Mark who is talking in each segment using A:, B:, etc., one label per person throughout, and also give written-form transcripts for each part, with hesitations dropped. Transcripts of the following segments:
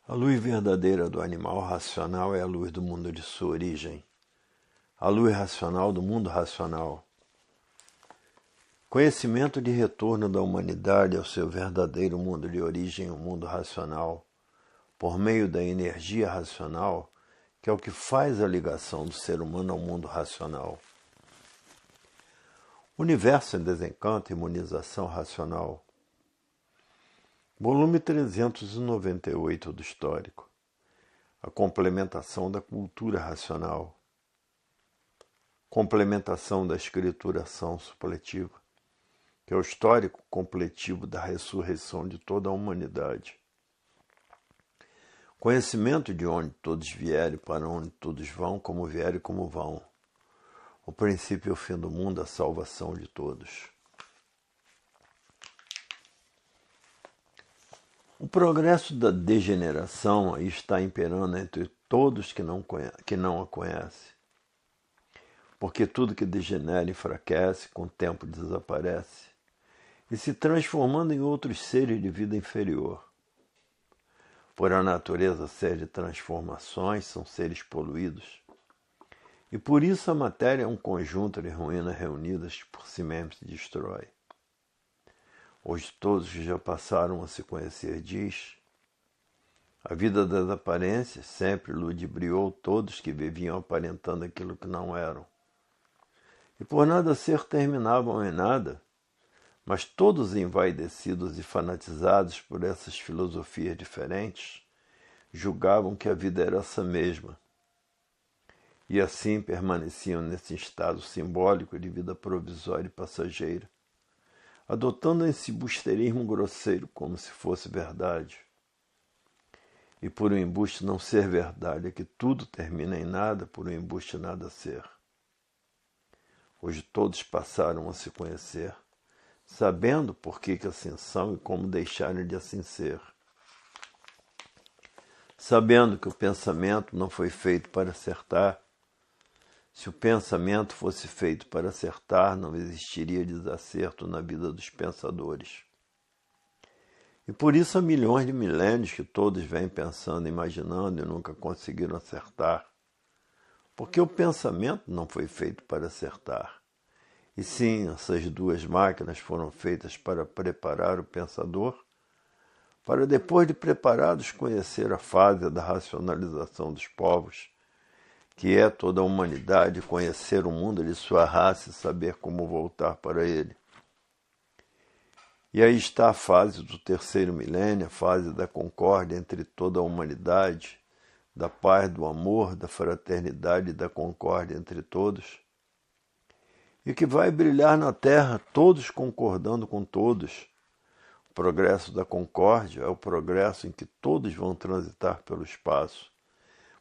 A: A luz verdadeira do animal racional é a luz do mundo de sua origem, a luz racional do mundo racional. Conhecimento de retorno da humanidade ao seu verdadeiro mundo de origem, o mundo racional, por meio da energia racional, que é o que faz a ligação do ser humano ao mundo racional. Universo em Desencanto e Imunização Racional. Volume 398 do Histórico. A complementação da cultura racional. Complementação da escrituração supletiva, que é o histórico completivo da ressurreição de toda a humanidade. Conhecimento de onde todos vieram e para onde todos vão, como vieram e como vão. O princípio e o fim do mundo, a salvação de todos. O progresso da degeneração aí está imperando entre todos que não a conhecem. Porque tudo que degenera enfraquece, com o tempo desaparece, e se transformando em outros seres de vida inferior. Por a natureza ser de transformações, são seres poluídos. E por isso a matéria é um conjunto de ruínas reunidas que por si mesmo se destrói. Hoje todos que já passaram a se conhecer diz: a vida das aparências sempre ludibriou todos que viviam aparentando aquilo que não eram. E por nada ser terminavam em nada, mas todos envaidecidos e fanatizados por essas filosofias diferentes, julgavam que a vida era essa mesma. E assim permaneciam nesse estado simbólico de vida provisória e passageira, adotando esse busterismo grosseiro como se fosse verdade. E por um embuste não ser verdade é que tudo termina em nada, por um embuste nada ser. Hoje todos passaram a se conhecer, sabendo por que assim são e como deixarem de assim ser. Sabendo que o pensamento não foi feito para acertar. Se o pensamento fosse feito para acertar, não existiria desacerto na vida dos pensadores. E por isso há milhões de milênios que todos vêm pensando, imaginando e nunca conseguiram acertar. Porque o pensamento não foi feito para acertar. E sim, essas duas máquinas foram feitas para preparar o pensador, para depois de preparados conhecer a fase da racionalização dos povos, que é toda a humanidade, conhecer o mundo de sua raça e saber como voltar para ele. E aí está a fase do terceiro milênio, a fase da concórdia entre toda a humanidade, da paz, do amor, da fraternidade e da concórdia entre todos, e que vai brilhar na Terra, todos concordando com todos. O progresso da concórdia é o progresso em que todos vão transitar pelo espaço,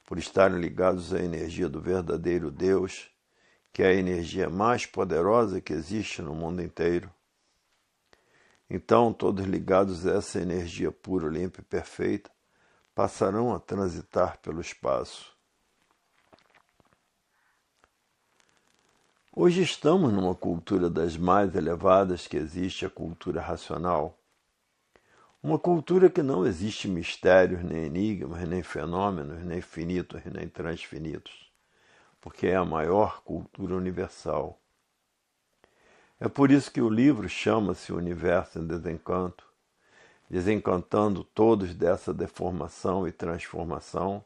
A: por estarem ligados à energia do verdadeiro Deus, que é a energia mais poderosa que existe no mundo inteiro. Então, todos ligados a essa energia pura, limpa e perfeita, passarão a transitar pelo espaço. Hoje estamos numa cultura das mais elevadas que existe, a cultura racional. Uma cultura que não existe mistérios, nem enigmas, nem fenômenos, nem finitos, nem transfinitos, porque é a maior cultura universal. É por isso que o livro chama-se Universo em Desencanto, desencantando todos dessa deformação e transformação,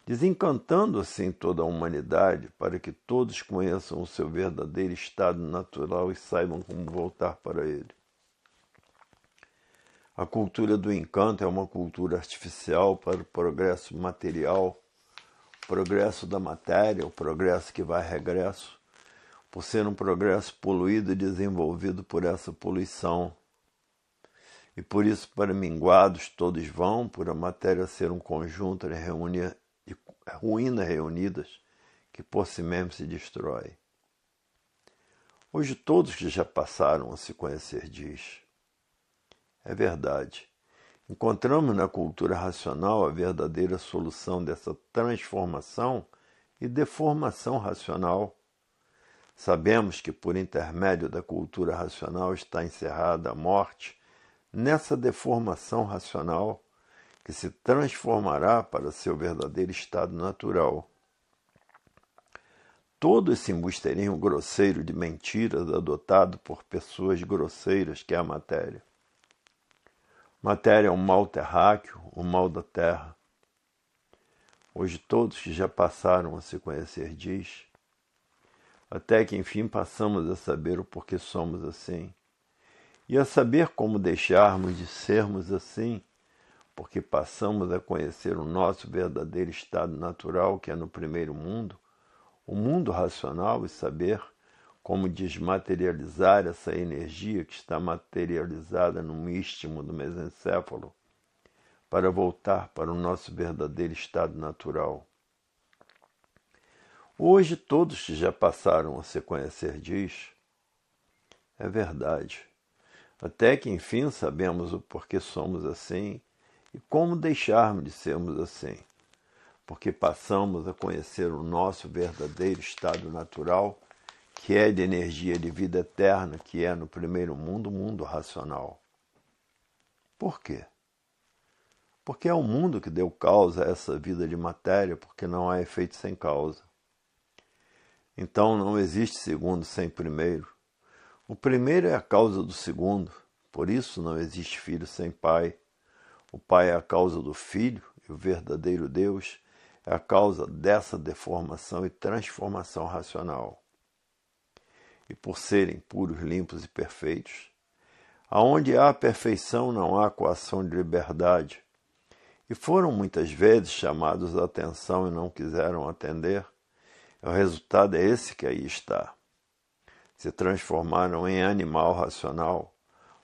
A: desencantando assim toda a humanidade para que todos conheçam o seu verdadeiro estado natural e saibam como voltar para ele. A cultura do encanto é uma cultura artificial para o progresso material, o progresso da matéria, o progresso que vai regresso, por ser um progresso poluído e desenvolvido por essa poluição. E por isso, para minguados, todos vão, por a matéria ser um conjunto de ruínas reunidas, que por si mesmo se destrói. Hoje todos que já passaram a se conhecer diz: é verdade. Encontramos na cultura racional a verdadeira solução dessa transformação e deformação racional. Sabemos que por intermédio da cultura racional está encerrada a morte nessa deformação racional que se transformará para seu verdadeiro estado natural. Todo esse embusteirinho grosseiro de mentiras adotado por pessoas grosseiras que é a matéria. Matéria é um mal terráqueo, o mal da terra. Hoje todos que já passaram a se conhecer diz, até que enfim passamos a saber o porquê somos assim, e a saber como deixarmos de sermos assim, porque passamos a conhecer o nosso verdadeiro estado natural, que é no primeiro mundo, o mundo racional, e saber como desmaterializar essa energia que está materializada no istmo do mesencéfalo, para voltar para o nosso verdadeiro estado natural. Hoje todos que já passaram a se conhecer diz, é verdade, até que enfim sabemos o porquê somos assim e como deixarmos de sermos assim, porque passamos a conhecer o nosso verdadeiro estado natural, que é de energia de vida eterna, que é no primeiro mundo, o mundo racional. Por quê? Porque é o mundo que deu causa a essa vida de matéria, porque não há efeito sem causa. Então não existe segundo sem primeiro. O primeiro é a causa do segundo, por isso não existe filho sem pai. O pai é a causa do filho, e o verdadeiro Deus é a causa dessa deformação e transformação racional. E por serem puros, limpos e perfeitos, aonde há perfeição não há coação de liberdade, e foram muitas vezes chamados a atenção e não quiseram atender, o resultado é esse que aí está. Se transformaram em animal racional,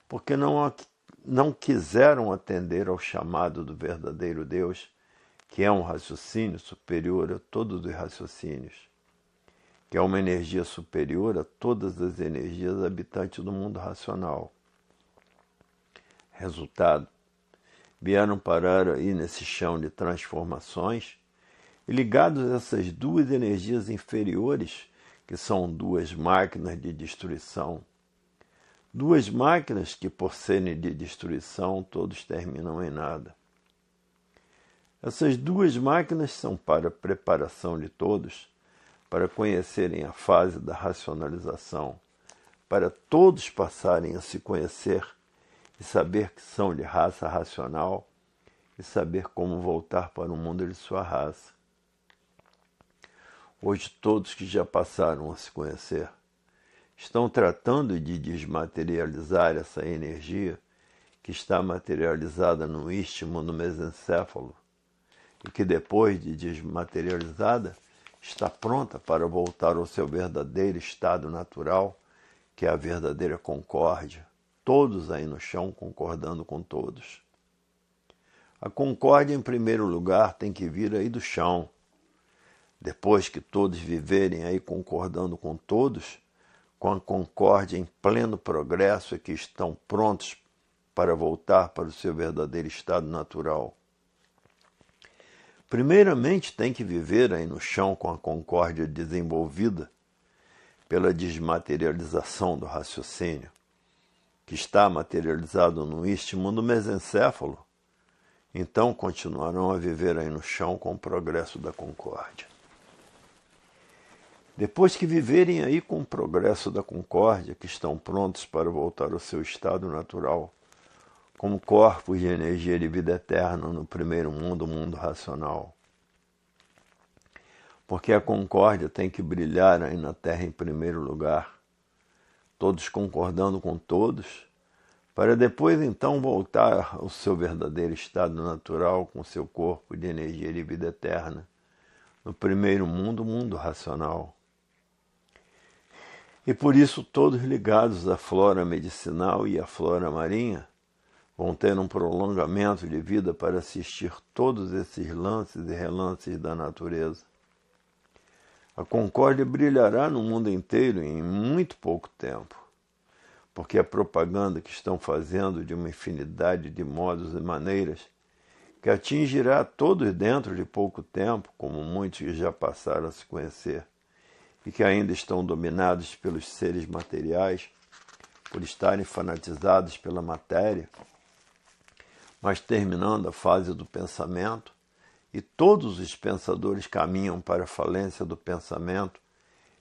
A: porque não quiseram atender ao chamado do verdadeiro Deus, que é um raciocínio superior a todos os raciocínios, que é uma energia superior a todas as energias habitantes do mundo racional. Resultado, vieram parar aí nesse chão de transformações e ligados a essas duas energias inferiores, que são duas máquinas de destruição. Duas máquinas que, por serem de destruição, todos terminam em nada. Essas duas máquinas são para a preparação de todos, para conhecerem a fase da racionalização, para todos passarem a se conhecer e saber que são de raça racional e saber como voltar para o mundo de sua raça. Hoje todos que já passaram a se conhecer estão tratando de desmaterializar essa energia que está materializada no istmo do mesencéfalo e que depois de desmaterializada está pronta para voltar ao seu verdadeiro estado natural, que é a verdadeira concórdia, todos aí no chão concordando com todos. A concórdia, em primeiro lugar, tem que vir aí do chão. Depois que todos viverem aí concordando com todos, com a concórdia em pleno progresso e que estão prontos para voltar para o seu verdadeiro estado natural. Primeiramente tem que viver aí no chão com a concórdia desenvolvida pela desmaterialização do raciocínio, que está materializado no istmo do mesencéfalo. Então continuarão a viver aí no chão com o progresso da concórdia. Depois que viverem aí com o progresso da concórdia, que estão prontos para voltar ao seu estado natural, como corpos de energia de vida eterna no primeiro mundo, o mundo racional. Porque a concórdia tem que brilhar aí na Terra em primeiro lugar, todos concordando com todos, para depois então voltar ao seu verdadeiro estado natural com seu corpo de energia de vida eterna, no primeiro mundo, o mundo racional. E por isso todos ligados à flora medicinal e à flora marinha vão ter um prolongamento de vida para assistir todos esses lances e relances da natureza. A concórdia brilhará no mundo inteiro em muito pouco tempo, porque a propaganda que estão fazendo de uma infinidade de modos e maneiras que atingirá todos dentro de pouco tempo, como muitos que já passaram a se conhecer, e que ainda estão dominados pelos seres materiais, por estarem fanatizados pela matéria, mas terminando a fase do pensamento, e todos os pensadores caminham para a falência do pensamento,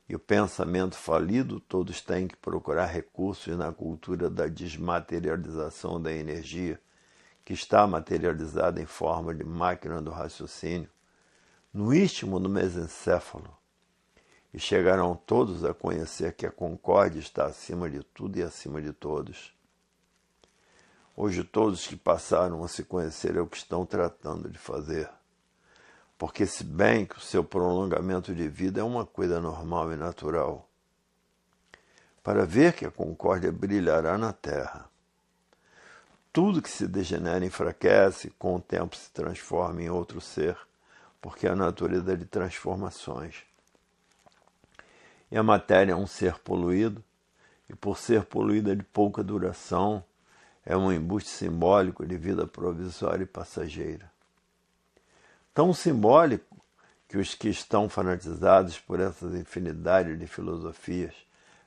A: e o pensamento falido, todos têm que procurar recursos na cultura da desmaterialização da energia, que está materializada em forma de máquina do raciocínio, no istmo do mesencéfalo, e chegarão todos a conhecer que a concórdia está acima de tudo e acima de todos. Hoje todos que passaram a se conhecer é o que estão tratando de fazer. Porque se bem que o seu prolongamento de vida é uma coisa normal e natural, para ver que a concórdia brilhará na Terra. Tudo que se degenera enfraquece, com o tempo se transforma em outro ser, porque a natureza é de transformações. E a matéria é um ser poluído, e por ser poluída de pouca duração, é um embuste simbólico de vida provisória e passageira. Tão simbólico que os que estão fanatizados por essas infinidades de filosofias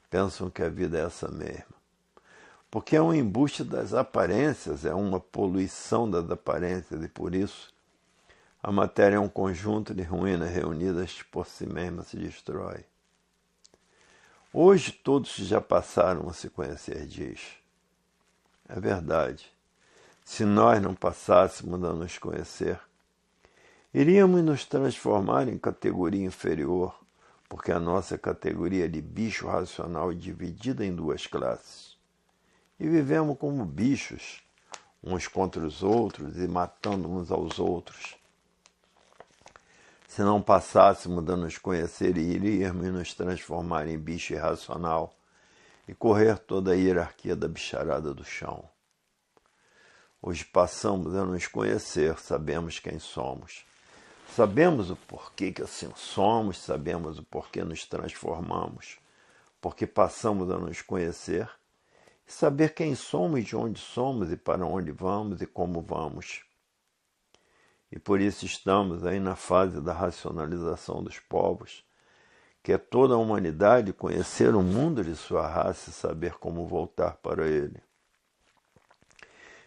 A: pensam que a vida é essa mesma. Porque é um embuste das aparências, é uma poluição das aparências, e por isso a matéria é um conjunto de ruínas reunidas que por si mesma se destrói. Hoje todos já passaram a se conhecer diz. É verdade. Se nós não passássemos a nos conhecer, iríamos nos transformar em categoria inferior, porque a nossa categoria de bicho racional é dividida em duas classes. E vivemos como bichos, uns contra os outros e matando uns aos outros. Se não passássemos a nos conhecer, iríamos nos transformar em bicho irracional e correr toda a hierarquia da bicharada do chão. Hoje passamos a nos conhecer, sabemos quem somos. Sabemos o porquê que assim somos, sabemos o porquê nos transformamos, porque passamos a nos conhecer e saber quem somos, de onde somos e para onde vamos e como vamos. E por isso estamos aí na fase da racionalização dos povos, que é toda a humanidade conhecer o mundo de sua raça e saber como voltar para ele.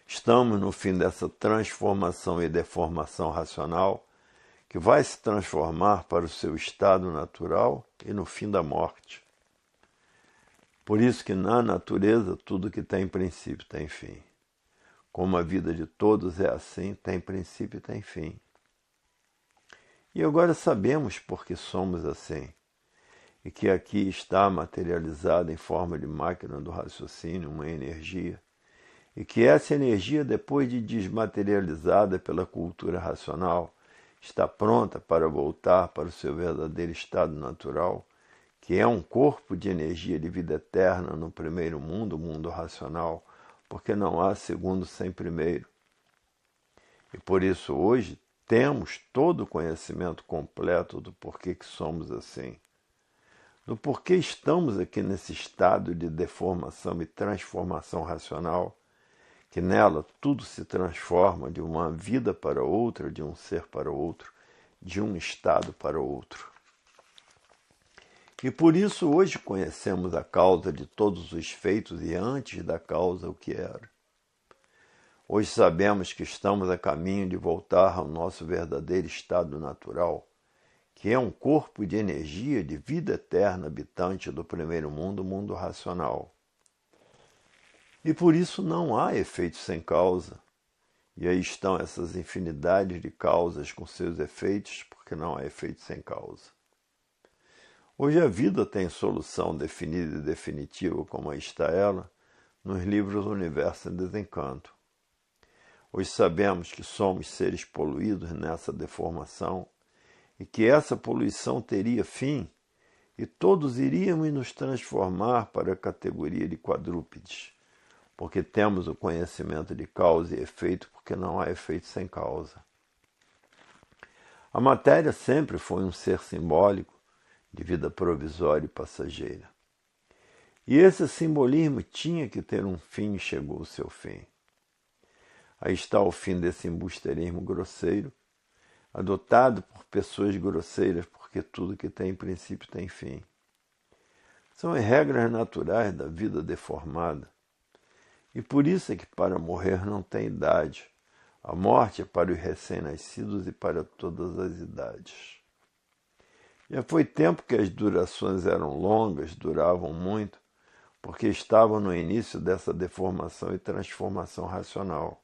A: Estamos no fim dessa transformação e deformação racional, que vai se transformar para o seu estado natural e no fim da morte. Por isso que na natureza tudo que tem princípio tem fim. Como a vida de todos é assim, tem princípio e tem fim. E agora sabemos por que somos assim, e que aqui está materializada em forma de máquina do raciocínio uma energia, e que essa energia, depois de desmaterializada pela cultura racional, está pronta para voltar para o seu verdadeiro estado natural, que é um corpo de energia de vida eterna no primeiro mundo, o mundo racional, porque não há segundo sem primeiro. E por isso hoje temos todo o conhecimento completo do porquê que somos assim, do porquê estamos aqui nesse estado de deformação e transformação racional, que nela tudo se transforma de uma vida para outra, de um ser para outro, de um estado para outro. E por isso hoje conhecemos a causa de todos os feitos e antes da causa o que era. Hoje sabemos que estamos a caminho de voltar ao nosso verdadeiro estado natural, que é um corpo de energia de vida eterna habitante do primeiro mundo, o mundo racional. E por isso não há efeito sem causa. E aí estão essas infinidades de causas com seus efeitos, porque não há efeito sem causa. Hoje a vida tem solução definida e definitiva, como aí está ela, nos livros Universo em Desencanto. Hoje sabemos que somos seres poluídos nessa deformação e que essa poluição teria fim e todos iríamos nos transformar para a categoria de quadrúpedes, porque temos o conhecimento de causa e efeito, porque não há efeito sem causa. A matéria sempre foi um ser simbólico de vida provisória e passageira. E esse simbolismo tinha que ter um fim e chegou ao seu fim. Aí está o fim desse embusteirismo grosseiro, adotado por pessoas grosseiras, porque tudo que tem princípio tem fim. São as regras naturais da vida deformada. E por isso é que para morrer não tem idade, A morte é para os recém-nascidos e para todas as idades. Já foi tempo que as durações eram longas, duravam muito, porque estavam no início dessa deformação e transformação racional.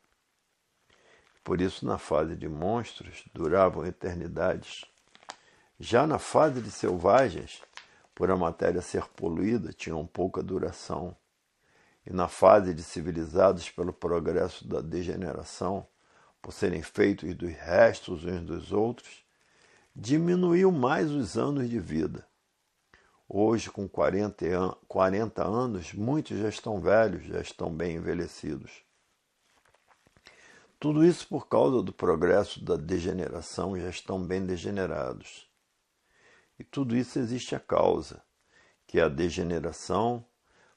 A: Por isso, na fase de monstros, duravam eternidades. Já na fase de selvagens, por a matéria ser poluída, tinham pouca duração. E na fase de civilizados, pelo progresso da degeneração, por serem feitos dos restos uns dos outros, diminuiu mais os anos de vida. Hoje, com 40 anos, muitos já estão velhos, já estão bem envelhecidos. Tudo isso por causa do progresso da degeneração, já estão bem degenerados. E tudo isso existe a causa, que é a degeneração.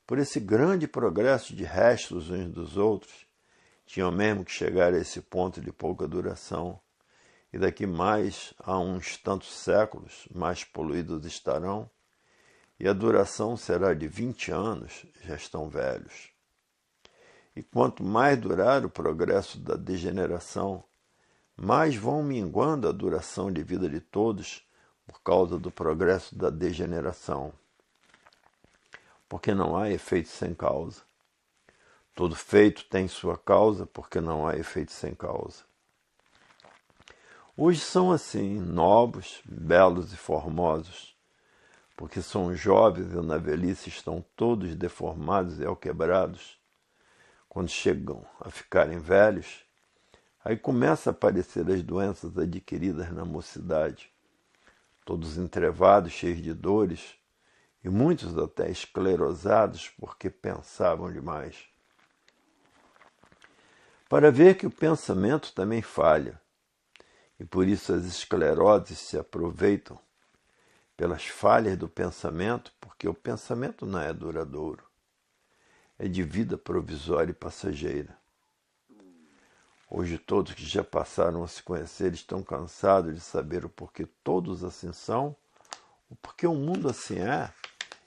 A: Por esse grande progresso de restos uns dos outros, tinham mesmo que chegar a esse ponto de pouca duração. E daqui mais a uns tantos séculos, mais poluídos estarão, e a duração será de 20 anos, já estão velhos. E quanto mais durar o progresso da degeneração, mais vão minguando a duração de vida de todos por causa do progresso da degeneração. Porque não há efeito sem causa. Todo feito tem sua causa, porque não há efeito sem causa. Hoje são assim, novos, belos e formosos, porque são jovens e na velhice estão todos deformados e alquebrados. Quando chegam a ficarem velhos, aí começam a aparecer as doenças adquiridas na mocidade, todos entrevados, cheios de dores, e muitos até esclerosados porque pensavam demais. Para ver que o pensamento também falha, e por isso as escleroses se aproveitam pelas falhas do pensamento, porque o pensamento não é duradouro, é de vida provisória e passageira. Hoje todos que já passaram a se conhecer estão cansados de saber o porquê todos assim são, o porquê o mundo assim é,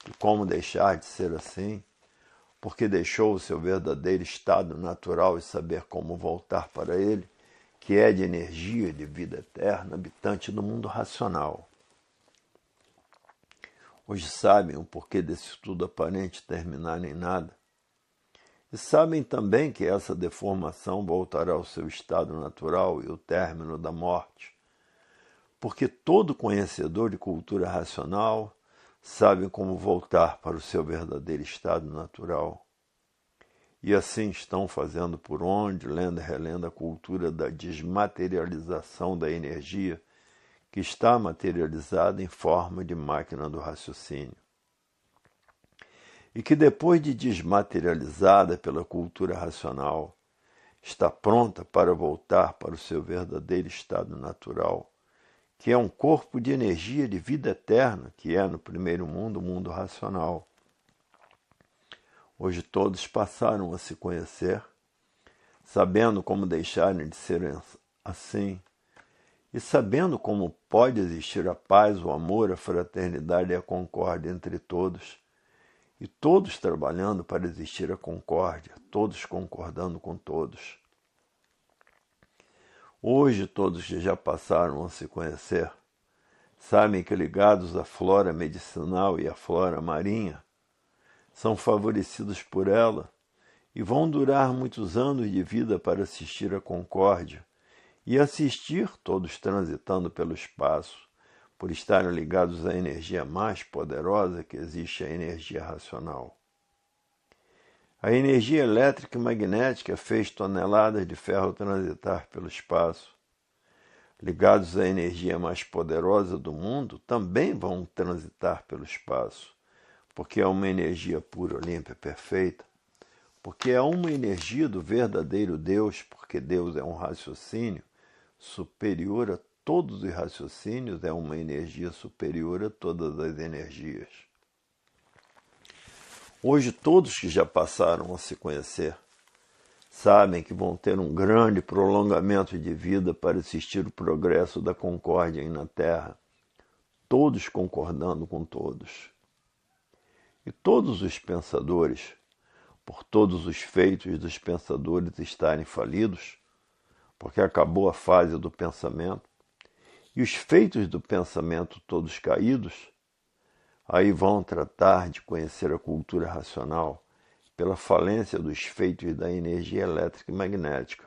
A: e como deixar de ser assim, porque deixou o seu verdadeiro estado natural e saber como voltar para ele, que é de energia, de vida eterna, habitante do mundo racional. Hoje sabem o porquê desse tudo aparente terminar em nada, e sabem também que essa deformação voltará ao seu estado natural e o término da morte, porque todo conhecedor de cultura racional sabe como voltar para o seu verdadeiro estado natural. E assim estão fazendo por onde, lendo e relendo a cultura da desmaterialização da energia que está materializada em forma de máquina do raciocínio. E que depois de desmaterializada pela cultura racional, está pronta para voltar para o seu verdadeiro estado natural, que é um corpo de energia de vida eterna, que é no primeiro mundo, o mundo racional. Hoje todos passaram a se conhecer, sabendo como deixarem de ser assim, e sabendo como pode existir a paz, o amor, a fraternidade e a concórdia entre todos, e todos trabalhando para existir a concórdia, todos concordando com todos. Hoje todos que já passaram a se conhecer, sabem que ligados à flora medicinal e à flora marinha, são favorecidos por ela e vão durar muitos anos de vida para assistir à concórdia e assistir todos transitando pelo espaço, por estarem ligados à energia mais poderosa que existe, a energia racional. A energia elétrica e magnética fez toneladas de ferro transitar pelo espaço. Ligados à energia mais poderosa do mundo, também vão transitar pelo espaço, porque é uma energia pura, limpa e perfeita, porque é uma energia do verdadeiro Deus, porque Deus é um raciocínio superior a todos os raciocínios, é uma energia superior a todas as energias. Hoje todos que já passaram a se conhecer sabem que vão ter um grande prolongamento de vida para assistir o progresso da concórdia aí na Terra, todos concordando com todos. E todos os pensadores, por todos os feitos dos pensadores estarem falidos, porque acabou a fase do pensamento, e os feitos do pensamento todos caídos, aí vão tratar de conhecer a cultura racional pela falência dos feitos da energia elétrica e magnética.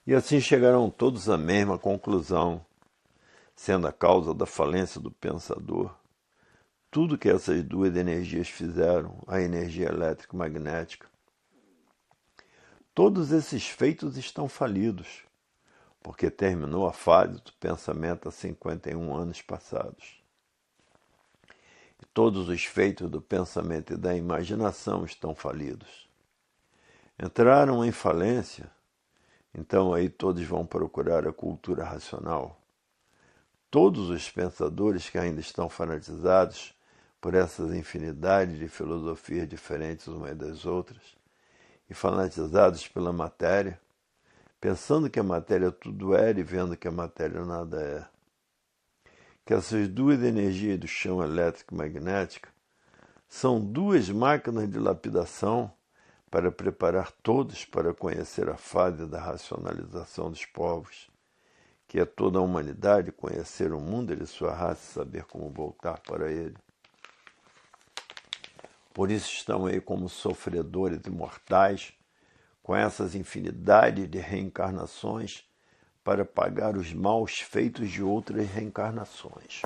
A: E assim chegarão todos à mesma conclusão, sendo a causa da falência do pensador tudo que essas duas energias fizeram, a energia elétrica e magnética. Todos esses feitos estão falidos, porque terminou a fase do pensamento há 51 anos passados. E todos os feitos do pensamento e da imaginação estão falidos. Entraram em falência, então aí todos vão procurar a cultura racional. Todos os pensadores que ainda estão fanatizados por essas infinidades de filosofias diferentes umas das outras, e fanatizados pela matéria, pensando que a matéria tudo era e vendo que a matéria nada é. Que essas duas energias do chão elétrico e magnética são duas máquinas de lapidação para preparar todos para conhecer a fase da racionalização dos povos, que é toda a humanidade conhecer o mundo e sua raça e saber como voltar para ele. Por isso estão aí como sofredores imortais, com essas infinidades de reencarnações, para pagar os maus feitos de outras reencarnações.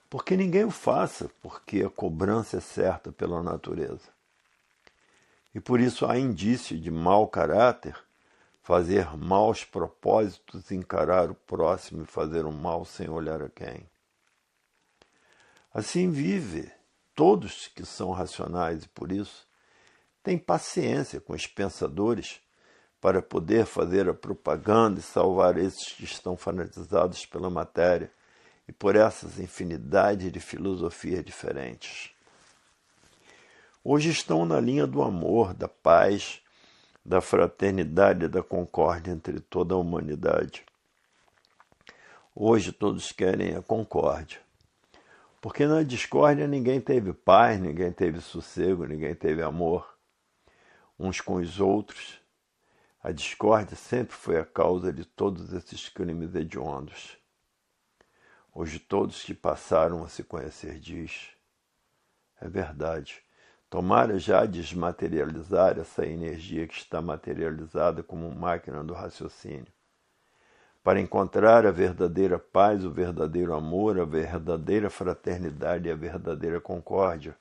A: Porque ninguém o faça, porque a cobrança é certa pela natureza. E por isso há indício de mau caráter, fazer maus propósitos, encarar o próximo e fazer o mal sem olhar a quem. Assim vive todos que são racionais e por isso têm paciência com os pensadores para poder fazer a propaganda e salvar esses que estão fanatizados pela matéria e por essas infinidades de filosofias diferentes. Hoje estão na linha do amor, da paz, da fraternidade e da concórdia entre toda a humanidade. Hoje todos querem a concórdia. Porque na discórdia ninguém teve paz, ninguém teve sossego, ninguém teve amor uns com os outros. A discórdia sempre foi a causa de todos esses crimes hediondos. Hoje todos que passaram a se conhecer diz, é verdade, tomara já desmaterializar essa energia que está materializada como máquina do raciocínio, para encontrar a verdadeira paz, o verdadeiro amor, a verdadeira fraternidade e a verdadeira concórdia.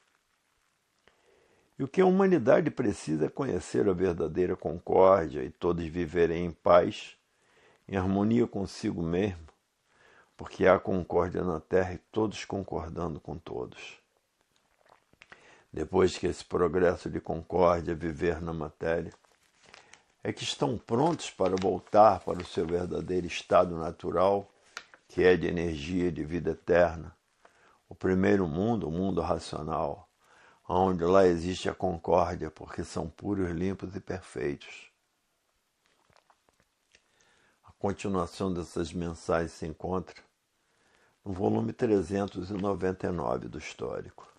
A: E o que a humanidade precisa é conhecer a verdadeira concórdia e todos viverem em paz, em harmonia consigo mesmo, porque há concórdia na Terra e todos concordando com todos. Depois que esse progresso de concórdia viver na matéria, é que estão prontos para voltar para o seu verdadeiro estado natural, que é de energia de vida eterna, o primeiro mundo, o mundo racional, onde lá existe a concórdia, porque são puros, limpos e perfeitos. A continuação dessas mensagens se encontra no volume 399 do Histórico.